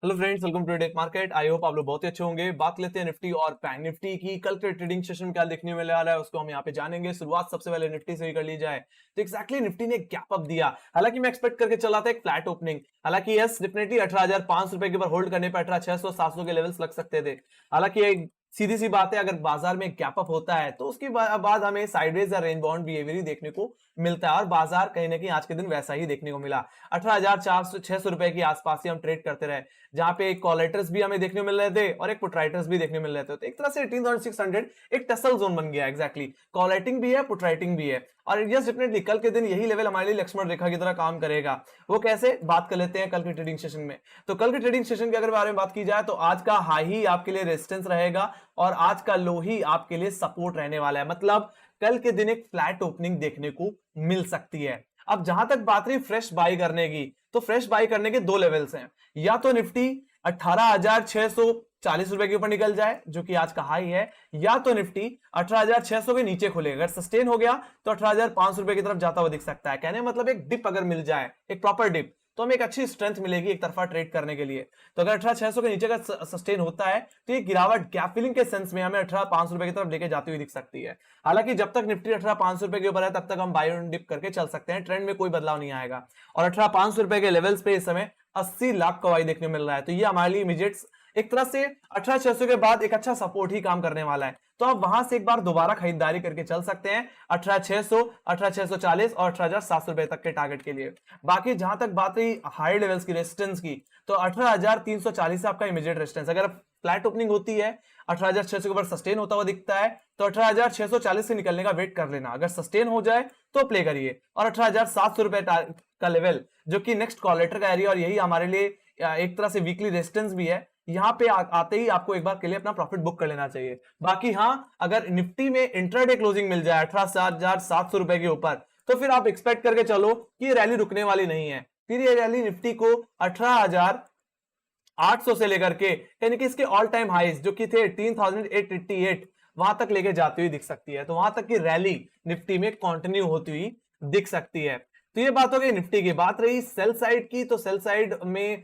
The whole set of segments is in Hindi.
Hello friends, welcome to deck market. I hope आप लोग बहुत ही अच्छे होंगे। बात लेते हैं निफ्टी और बैंक निफ्टी की। कल के ट्रेडिंग सेशन में क्या देखने में आ रहा है उसको हम यहाँ पे जानेंगे। शुरुआत सबसे पहले निफ्टी से ही कर ली जाए तो एक्जैक्टली निफ्टी ने गैप अप दिया। हालांकि मैं एक्सपेक्ट करके चला था एक फ्लैट ओपनिंग। हालांकि यस, डेफिनेटली 18,500 रुपए के ऊपर होल्ड करने पर 18,600 700 के लेवल्स लग सकते थे। हालांकि एक सीधी सी बात है, अगर बाजार में गैप अप होता है तो उसके बाद हमें साइडवेज या रेंज बाउंड बिहेवियर ही देखने को मिलता है, और बाजार कहीं ना कहीं आज के दिन वैसा ही देखने को मिला। 18,400 600 रुपए के आसपास ही हम ट्रेड करते रहे, जहां पे एक कॉलेटर्स भी हमें देखने को मिल रहे थे और एक पुटराइटर्स भी देखने को मिल रहे थे। तो एक तरह से 18,600 एक टसल जोन बन गया। एग्जैक्टली कॉलेटिंग भी है, पुटराइटिंग भी है। और यस, डेफिनेटली कल के दिन यही लेवल हमारे लिए लक्ष्मण रेखा की तरह काम करेगा। वो कैसे, बात कर लेते हैं कल के ट्रेडिंग सेशन में। तो कल के ट्रेडिंग सेशन के अगर बारे में बात की जाए तो आज का हाई ही आपके लिए रेजिस्टेंस रहेगा और आज का लो ही आपके लिए सपोर्ट रहने वाला है। मतलब कल के दिन एक फ्लैट ओपनिंग देखने को मिल सकती है। अब जहां तक बात रही फ्रेश बाई करने की, तो फ्रेश बाई करने के दो लेवल्स हैं। या तो निफ्टी 18,640 रुपए के ऊपर निकल जाए जो कि आज का हाई है, या तो निफ्टी 18,600 के नीचे खुले। अगर सस्टेन हो गया तो 18,500 रुपए की तरफ जाता हुआ दिख सकता है। कहने मतलब एक डिप अगर मिल जाए, एक प्रॉपर डिप, तो हमें एक अच्छी स्ट्रेंथ मिलेगी एक तरफा ट्रेड करने के लिए। तो अगर 18,600 के नीचे का सस्टेन होता है तो ये गिरावट गैप फिलिंग के सेंस में हमें 18,500 रुपए की तरफ लेके जाती हुई दिख सकती है। हालांकि जब तक निफ्टी 18,500 रुपए के ऊपर है तब तक हम बाय ऑन डिप करके चल सकते हैं, ट्रेंड में कोई बदलाव नहीं आएगा। और 18,500 रुपए के लेवल्स पे इस समय 80 लाख का वाई देखने को मिल रहा है। तो ये हमारे लिए इमीडिएट एक तरह से 18,600 के बाद एक अच्छा सपोर्ट ही काम करने वाला है। तो आप वहां से एक बार दोबारा खरीदारी करके चल सकते हैं 18,600, 18,640 और 18,700 रुपए तक के टारगेट के लिए। बाकी जहां तक बात रही हाई लेवल्स की रेजिस्टेंस की, तो 18,340 से आपका इमीडिएट रेजिस्टेंस, अगर फ्लैट ओपनिंग होती है 18,600 के ऊपर सस्टेन होता हुआ दिखता है तो 18,640 से निकलने का वेट कर लेना। अगर सस्टेन हो जाए तो प्ले करिए। और 18,700 रुपए का लेवल जो कि नेक्स्ट कॉलेटर का एरिया और यही हमारे लिए एक तरह से वीकली रेजिस्टेंस भी है, यहां पे आते ही आपको एक बार के लिए अपना प्रॉफिट बुक कर लेना चाहिए। बाकी हाँ, अगर निफ्टी में इंट्राडे क्लोजिंग मिल जाए 18,700 रुपए के ऊपर, तो फिर आप एक्सपेक्ट करके चलो कि ये रैली रुकने वाली नहीं है। फिर ये रैली निफ्टी को 18,800 से लेकर के यानी कि इसके ऑल टाइम हाईज जो कि थे 18,888 वहां तक लेके जाती हुई दिख सकती है। तो वहां तक की रैली निफ्टी में कंटिन्यू होती हुई दिख सकती है। तो ये बात हो गई निफ्टी की। बात रही सेल साइड की, तो सेल साइड में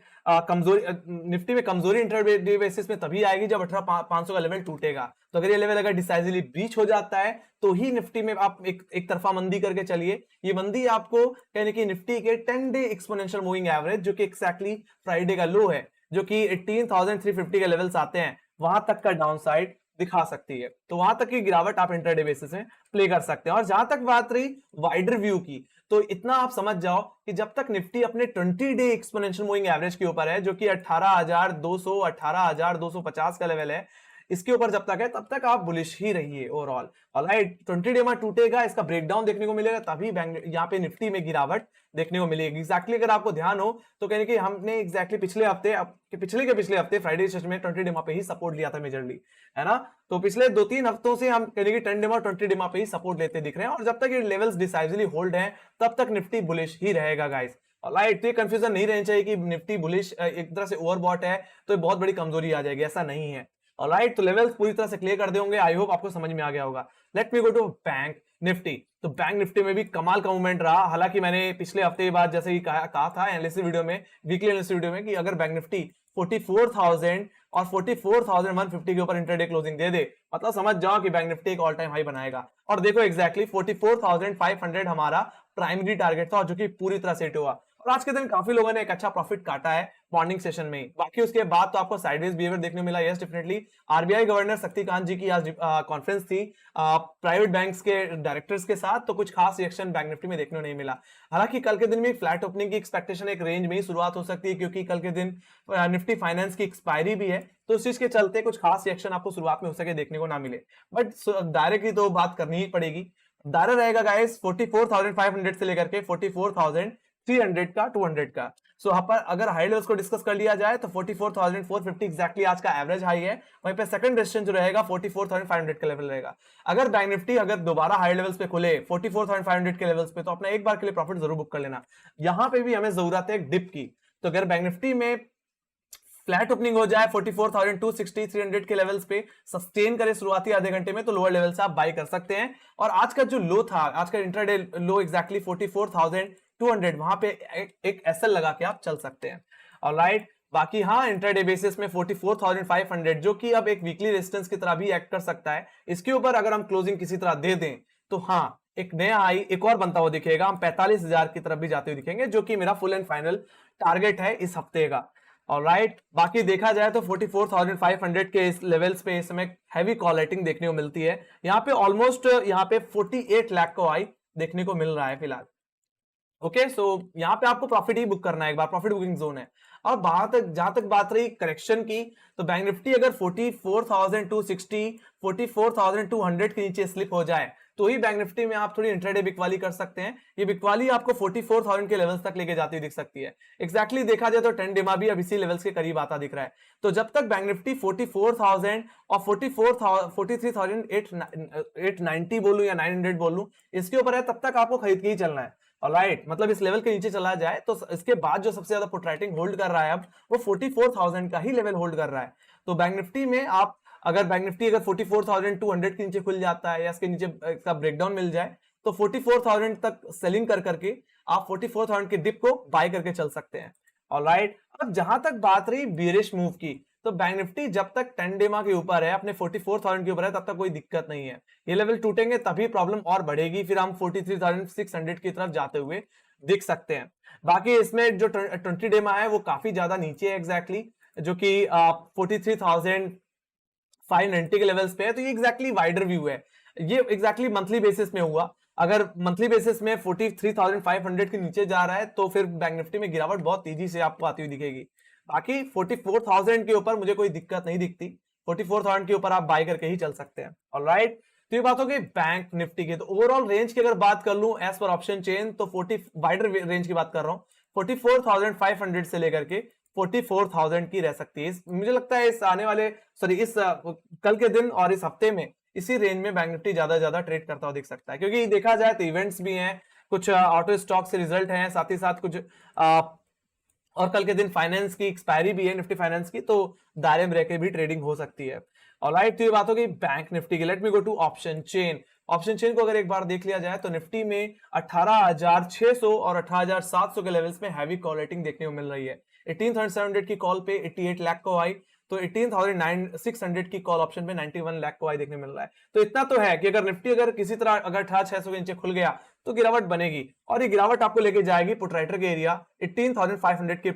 कमजोरी, निफ्टी में कमजोरी इंटरडे बेसिस में तभी आएगी जब 18,500 का लेवल टूटेगा। तो अगर ये लेवल अगर डिसाइसिवली ब्रीच हो जाता है तो ही निफ्टी में आप एक तरफा मंदी करके चलिए। ये मंदी आपको यानी कि निफ्टी के 10 डे एक्सपोनेंशियल मूविंग एवरेज जो कि एक्जैक्टली फ्राइडे का लो है, जो कि 18,350 के लेवल्स आते हैं, वहां तक का डाउन साइड दिखा सकती है। तो वहां तक की गिरावट आप इंटरडे बेसिस में प्ले कर सकते हैं। और जहां तक बात रही वाइडर व्यू की, तो इतना आप समझ जाओ कि जब तक निफ्टी अपने 20 डे एक्सपोनेंशियल मूविंग एवरेज के ऊपर है जो कि 18,200 18,250 का लेवल है, इसके ऊपर जब तक है तब तक आप बुलिश ही रहिए ओवरऑल। ऑलराइट, 20 डे में टूटेगा, इसका ब्रेकडाउन देखने को मिलेगा, तभी बैंक यहाँ पे निफ्टी में गिरावट देखने को मिलेगी। एग्जैक्टली अगर आपको ध्यान हो तो कहने कि हमने एग्जैक्टली पिछले हफ्ते पिछले हफ्ते फ्राइडे सेशन में 20 डेमा पे ही सपोर्ट लिया था मेजरली, है ना। तो पिछले 2-3 हफ्तों से हम कहने की 10 डेमा 20 डेमा पे ही सपोर्ट लेते दिख रहे हैं, और जब तक ये लेवल्स डिसाइसिवली होल्ड हैं तब तक निफ्टी बुलिश ही रहेगा गाइस। ऑलराइट, तो ये कंफ्यूजन नहीं रहनी चाहिए कि निफ्टी बुलिश एक तरह से ओवरबॉट है तो बहुत बड़ी कमजोरी आ जाएगी, ऐसा नहीं है। ऑलराइट, तो लेवल्स पूरी तरह से क्लियर कर दे होंगे। आई होप आपको समझ में आ गया होगा। Let me go to Bank Nifty. तो बैंक निफ्टी में भी कमाल का मूवमेंट रहा। हालांकि मैंने पिछले हफ्ते के बाद जैसे ही कहा था एनालिसिस वीडियो में, वीकली एनालिसिस वीडियो में, कि अगर बैंक निफ्टी 44,000 और 44,150 के ऊपर इंटरडे क्लोजिंग दे दे, मतलब समझ जाओ कि बैंक निफ्टी एक ऑल टाइम हाई बनाएगा। और देखो एग्जैक्टली 44,500 हमारा प्राइमरी टारगेट था जो कि पूरी तरह से हिट हुआ। और आज के दिन काफी लोगों ने एक अच्छा प्रॉफिट काटा है मॉर्निंग सेशन में। बाकी उसके बाद तो आपको साइडवेज बिहेवियर देखने को मिला। Yes, definitely RBI governor Shaktikanta ji की आज कॉन्फ्रेंस थी प्राइवेट बैंक्स के डायरेक्टर्स के साथ, तो कुछ खास रिएक्शन बैंक निफ्टी में देखने को नहीं मिला। हालांकि कल के दिन में फ्लैट ओपनिंग की एक्सपेक्टेशन एक रेंज में ही शुरुआत हो सकती है, क्योंकि कल के दिन निफ्टी फाइनेंस की एक्सपायरी भी है, तो उस चीज के चलते कुछ खास रिएक्शन आपको शुरुआत में हो सके देखने को ना मिले। बट दायरे की तो बात करनी ही पड़ेगी। दायरा रहेगा गाइस 44,500 से लेकर के 44,300 का 200 का। सो यहाँ पर अगर हाई लेवल्स को डिस्कस कर लिया जाए तो 44,450 एग्जैक्टली आज का एवरेज हाई है। वहीं पे सेकंड रेजिस्टेंस जो रहेगा 44,500 का लेवल रहेगा। अगर बैंक निफ्टी अगर दोबारा हाई लेवल्स पे खुले 44,500 के लेवल्स पे, तो अपना एक बार के लिए प्रॉफिट जरूर बुक कर लेना। यहां पे भी हमें जरूरत है एक डिप की। तो अगर बैंक निफ्टी में फ्लैट ओपनिंग हो जाए 44,260 300 के लेवल्स पे, सस्टेन करे शुरुआती आधे घंटे में, तो लोअर लेवल से आप बाय कर सकते हैं। और आज का जो लो था, आज का इंट्राडे लो एग्जैक्टली 44,200, वहां पे एक एसएल लगा के आप चल सकते हैं। ऑलराइट, बाकी हाँ, इंट्राडे बेसिस में 44,500 जो कि अब एक वीकली रेजिस्टेंस की तरह भी एक्ट कर सकता है, इसके ऊपर अगर हम क्लोजिंग किसी तरह दे दें तो हाँ, एक नया हाई एक और बनता हुआ दिखेगा, हम 45,000 की तरफ भी जाते हुए दिखेंगे, जो कि मेरा फुल एंड फाइनल टारगेट है इस हफ्ते का। ऑलराइट, बाकी देखा जाए तो 44,500 के इस लेवल्स पे इस समय हैवी कॉल राइटिंग देखने को मिलती है। यहाँ पे ऑलमोस्ट यहाँ पे 48 लाख को हाई देखने को मिल रहा है फिलहाल। ओके, सो यहाँ पे आपको प्रॉफिट ही बुक करना है, एक बार प्रॉफिट बुकिंग जोन है। और जहां तक बात रही करेक्शन की, तो बैंक निफ्टी अगर 44,260 44,200 के नीचे स्लिप हो जाए तो ही बैंक निफ्टी में आप थोड़ी इंट्राडे बिकवाली कर सकते हैं। ये बिकवाली आपको 44,000 के लेवल्स तक लेके जाती हुई दिख सकती है। एग्जैक्टली देखा जाए तो ट्रेंड डिमा भी अब इसी लेवल्स के करीब आता दिख रहा है। तो जब तक बैंक निफ्टी 44,000 और 43,890 बोलूं या 900 बोलूं इसके ऊपर है, तब तक आपको खरीद के ही चलना है। ऑलराइट, मतलब इस लेवल के नीचे चला जाए तो इसके बाद जो सबसे ज्यादा पुट राइटिंग होल्ड कर रहा है अब वो 44,000 का ही लेवल होल्ड कर रहा है। तो बैंक निफ्टी में आप अगर बैंक निफ्टी अगर 44,200 के नीचे खुल जाता है या इसके नीचे इसका ब्रेकडाउन मिल जाए तो 44,000 तक सेलिंग कर करके आप 44,000 के डिप को बाय करके चल सकते हैं। ऑलराइट, अब जहां तक बात रही बियरिश मूव की, तो बैंक निफ्टी जब तक 10 डेमा के ऊपर है, अपने 44,000 के ऊपर है, तब तक कोई दिक्कत नहीं है। ये लेवल टूटेंगे तभी प्रॉब्लम और बढ़ेगी, फिर हम 43,600 की तरफ जाते हुए दिख सकते हैं। बाकी इसमें जो 20 डेमा है वो काफी ज्यादा नीचे है एग्जैक्टली, जो कि 43,590 के लेवल्स पे है। तो ये एग्जैक्टली वाइडर व्यू है, ये एग्जैक्टली मंथली बेसिस में हुआ। अगर मंथली बेसिस में 43,500 के नीचे जा रहा है तो फिर बैंक निफ्टी में गिरावट बहुत तेजी से आपको आती हुई दिखेगी। बाकी 44,000 के ऊपर मुझे कोई दिक्कत नहीं दिखती, 44,000 के ऊपर आप बाय करके ही चल सकते हैं। ऑलराइट, तो ये बात हो गई बैंक निफ्टी की। तो ओवरऑल रेंज की अगर बात कर लूं एज पर ऑप्शन चेन, तो 40 वाइडर रेंज की बात कर रहा हूं, 44,500 से लेकर के 44,000 की रह सकती है। मुझे लगता है इस आने वाले इस कल के दिन और इस हफ्ते में इसी रेंज में बैंक निफ्टी ज्यादा ट्रेड करता हुआ दिख सकता है, क्योंकि देखा जाए तो इवेंट्स भी हैं, कुछ ऑटो स्टॉक से रिजल्ट हैं, साथ ही साथ कुछ और कल के दिन फाइनेंस की एक्सपायरी भी है निफ्टी फाइनेंस की, तो दायरे में रहकर भी ट्रेडिंग हो सकती है। ऑलराइट, तो ये बात हो गई बैंक निफ्टी की। Let me go to option chain. Option chain को अगर एक बार देख लिया जाए तो निफ्टी में 18,600 और 18,700 के लेवल्स में हैवी कॉल रेटिंग देखने को मिल रही है। 18,700 की कॉल पे 88 लाख को आई, तो 18,600 की कॉल ऑप्शन पे 91 लाख को आई देखने मिल रहा है। तो इतना तो है कि अगर निफ्टी अगर किसी तरह अगर 18,600 के नीचे खुल गया तो गिरावट बनेगी, और ये गिरावट आपको लेके जाएगी पुटराइटर के एरिया 18,500 के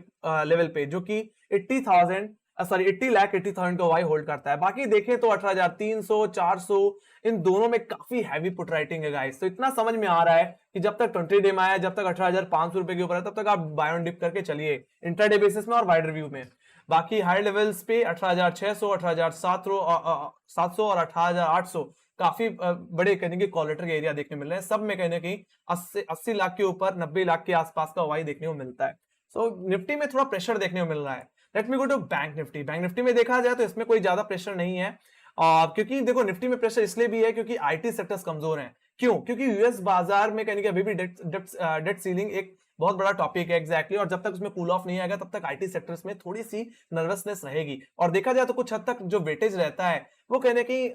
लेवल पे, जो कि 80,000 को वाई होल्ड करता है। बाकी देखें तो 18,300 400 इन दोनों में काफी हैवी पुट राइटिंग है गाइस। तो इतना समझ में आ रहा है कि जब तक 20 डे में आया, जब तक 18,500 रुपए के ऊपर है, तब तक आप बाय ऑन डिप करके चलिए इंट्राडे बेसिस में और वाइडर व्यू में। बाकी हाई लेवल्स पे 18,600 18,700 और 18,800 काफी बड़े कहने की कॉलेटर के एरिया देखने मिल रहे हैं। सब में कहने की 80 लाख के ऊपर 90 लाख के आसपास का वाई देखने को मिलता है। सो निफ्टी में थोड़ा प्रेशर देखने को मिल रहा है। Let me go to Bank Nifty. Bank Nifty में देखा जाए तो इसमें कोई ज्यादा प्रेशर नहीं है, क्योंकि देखो निफ्टी में प्रेशर इसलिए भी है क्योंकि आईटी सेक्टर्स कमजोर हैं। क्यों? क्योंकि यूएस बाजार में कहने की अभी भी डेट सीलिंग एक बहुत बड़ा टॉपिक है एग्जैक्टली, और जब तक उसमें कूल ऑफ नहीं आएगा तब तक आईटी सेक्टर्स में थोड़ी सी नर्वसनेस रहेगी। और देखा जाए तो कुछ हद तक जो वेटेज रहता है वो कहने की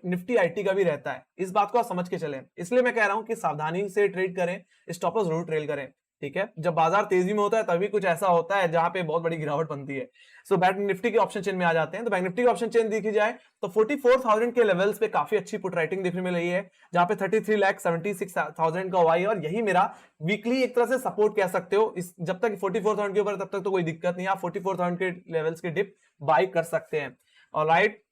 निफ्टी आईटी का भी रहता है। इस बात को आप समझ के चलें, इसलिए मैं कह रहा हूं कि सावधानी से ट्रेड करें, स्टॉप लॉस जरूर ट्रेल करें। ठीक है, जब बाजार तेजी में होता है तभी कुछ ऐसा होता है जहां पे बहुत बड़ी गिरावट बनती है। सो बैंक निफ्टी के ऑप्शन चेन में आ जाते हैं। तो बैंक निफ्टी की ऑप्शन चेन देखी जाए तो 44,000 के लेवल्स पे काफी अच्छी पुट राइटिंग देखने में रही है, जहां पे 33,76,000 का वाई, और यही मेरा वीकली एक तरह से सपोर्ट कह सकते हो। इस जब तक 44,000 के ऊपर तब तक तो कोई दिक्कत नहीं, आप 44,000 के लेवल्स के डिप बाय कर सकते हैं। ऑलराइट,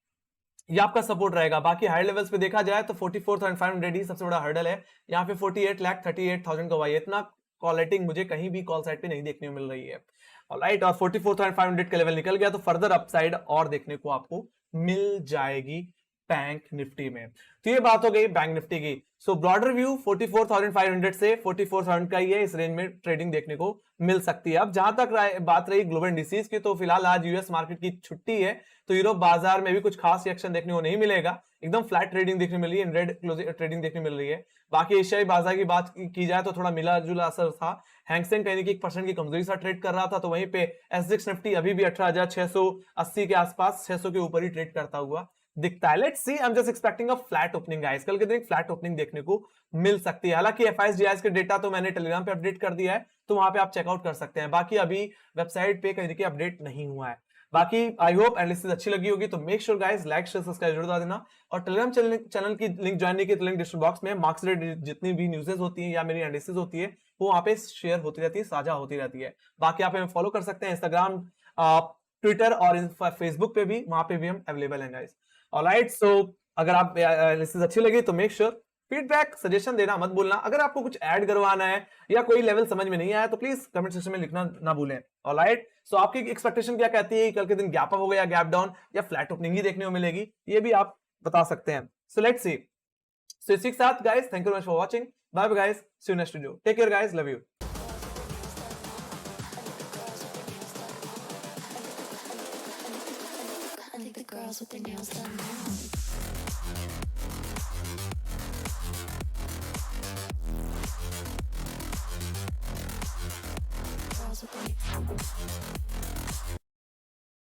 ये आपका सपोर्ट रहेगा। बाकी हाई लेवल्स पे देखा जाए तो 44,500 ही सबसे बड़ा हर्डल है। यहाँ पे 48,38,000 का वाई, इतना कॉल रेटिंग मुझे कहीं भी कॉल साइड पे नहीं देखने को मिल रही है। ऑलराइट, और 44,500 का लेवल निकल गया तो फर्दर अपसाइड और देखने को आपको मिल जाएगी बैंक निफ्टी में। तो ये बात हो गई बैंक निफ्टी की। सो ब्रॉडर व्यू 44,500 से 44,000 का ही है, इस रेंज में ट्रेडिंग देखने को मिल सकती है। अब जहां तक बात रही ग्लोबल इंडिसेस की, तो फिलहाल आज यूएस मार्केट की छुट्टी है, तो यूरोप बाजार में भी कुछ खास रिएक्शन देखने को नहीं मिलेगा, एकदम फ्लैट ट्रेडिंग देखने मिल रही है, रेड ट्रेडिंग देखने मिल रही है। बाकी एशियाई बाजार की बात की जाए तो थोड़ा मिला जुला असर था। हैंगसेंग कहने की 1% की कमजोरी सा ट्रेड कर रहा था, तो वहीं पे एसजेक्स निफ्टी अभी भी 18,680 के आसपास 600 के ऊपर ही ट्रेड करता हुआ दिखता है। Let's see, I am just expecting a flat opening guys, कल के दिन फ्लैट ओपनिंग देखने को मिल सकती है। हालांकि एफआईएस जीआईएस के डेटा तो मैंने टेलीग्राम पे अपडेट कर दिया है, तो वहां पे आप चेकआउट कर सकते हैं। बाकी अभी वेबसाइट पे कहीं देखिए अपडेट नहीं हुआ है। बाकी आई होप एनालिसिस अच्छी लगी होगी, तो make sure guys like share subscribe जरूर कर देना। और टेलीग्राम चैनल की लिंक ज्वाइन नहीं की तो लिंक डिस्क्रिप्शन बॉक्स में मार्क्स रिलेटेड जितनी भी न्यूज़ेस होती हैं या मेरी एनालिसिस होती है वो वहां पे शेयर होती रहती है, साझा होती रहती है। बाकी आप हमें फॉलो कर सकते हैं इंस्टाग्राम, ट्विटर और फेसबुक पे भी, वहां पे भी हम अवेलेबल हैं गाइस। ऑलराइट, सो अगर आप एनालिसिस अच्छी लगी तो मेक श्योर फीडबैक सजेशन देना मत भूलना। अगर आपको कुछ ऐड करवाना है या कोई लेवल समझ में नहीं आया तो प्लीज कमेंट सेक्शन में लिखना ना भूलें। ऑलराइट, सो आपकी एक्सपेक्टेशन क्या कहती है, कल के दिन गैप अप होगा या गैप डाउन या फ्लैट ओपनिंग ही देखने को मिलेगी, ये भी आप बता सकते हैं। So let's see. सो इसी के साथ guys thank you much for watching, bye bye guys, see you next video, take care guys, love you. I think the girls with their nails done now. Girls with their